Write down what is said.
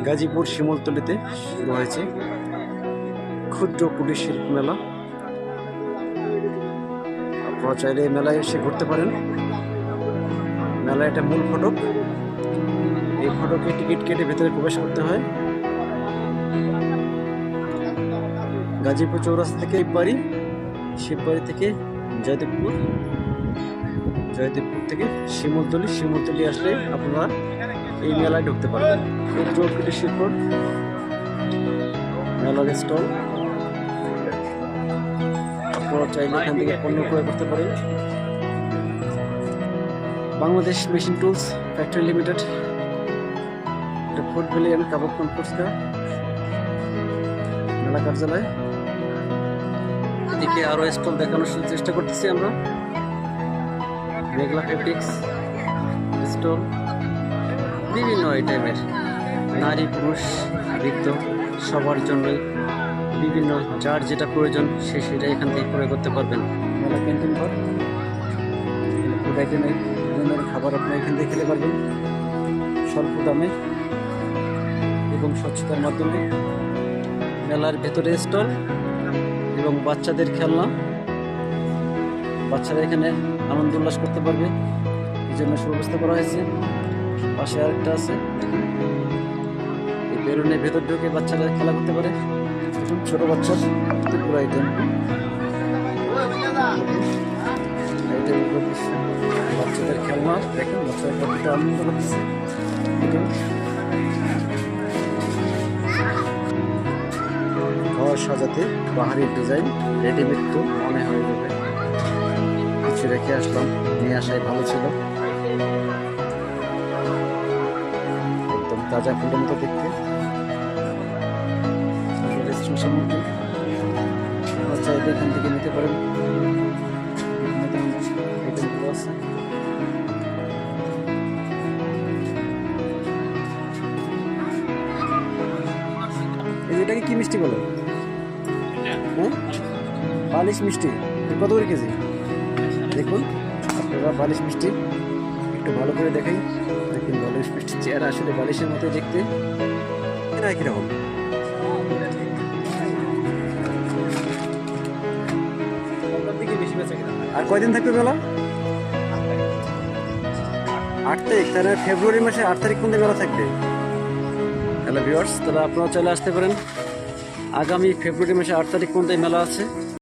গাজীপুর শিমুলতলিতে শুরু হয়েছে ক্ষুদ্র কুটির শিল্প মেলা। আপনারা চাইলে এই মেলায় এসে ঘুরতে পারেন। মেলায় এটা মূল ফটক, এই ফটকে টিকিট কেটে ভেতরে প্রবেশ করতে হয়। গাজীপুর চৌরাস্তা থেকে শিববাড়ি থেকে জয়দেবপুর, জয়দেবপুর থেকে শিমুলতলি আসলে আপনারা এই মেলায় ঢুকতে পারবেন। ক্ষুদ্র কুটির শিল্প মেলার স্টল, আপনারা চাইলে এখান থেকে পণ্য ক্রয় করতে পারেন। Bangladesh machine tools factory limited, এটা ফুড ভ্যালি অ্যান্ড কাবাব কম্পোস্টকা মেলা কার্যালয়। এদিকে আরো স্টল দেখানোর চেষ্টা করতেছি আমরা। মেঘলা ফেব্রিক্স স্টল, বিভিন্ন আইটেমের নারী পুরুষ বৃদ্ধ সবার জন্যই বিভিন্ন যার যেটা প্রয়োজন সেটা এখান থেকে ক্রয় করতে পারবেন। মেলা ক্যান্টিন ঘর, ফুড আইটেমের খাবার আপনি এখান থেকে খেতে পারবেন স্বল্প দামে এবং স্বচ্ছতার মাধ্যমে। মেলার ভেতরে স্টল এবং বাচ্চাদের খেলনা, বাচ্চারা এখানে আনন্দ উল্লাস করতে পারবে, এই জন্য সুব্যবস্থা করা হয়েছে। পাশে আরেকটা আছে, এই বেলুনের ভেতর ঢুকে বাচ্চারা খেলা করতে পারে। ছোট বাচ্চার পুরো আইটেম, বাচ্চাদের খেলনা দেখেন, বাচ্চারা কতটা আনন্দ করতেছে। ঘর সাজাতে বাহারি ডিজাইন রেডিমেড তো মনে হয়ে যাবে, কিছু রেখে আসলাম, নিয়ে আসাই ভালো ছিল। একদম তাজা ফুলের মতো দেখতে। সামগ্রী চাইলে এখান থেকে নিতে পারেন। আছে এটাকে কি মিষ্টি বলে? হ্যাঁ, বালিশ মিষ্টি। কত করে কেজি? দেখুন আপনারা, বালিশ মিষ্টি একটু ভালো করে দেখাই। দেখুন বালিশ মিষ্টি চেহারা আসলে বালিশের মতো দেখতে, এটা কিরকম? আর কয়দিন থাকবে মেলা? 8 তারিখ, তাহলে ফেব্রুয়ারি মাসে 8 তারিখ পর্যন্ত মেলা থাকবে। হ্যালো ভিউয়ার্স, তাহলে আপনারা চলে আসতে পারেন। আগামী ফেব্রুয়ারি মাসে 8 তারিখ পর্যন্ত মেলা আছে।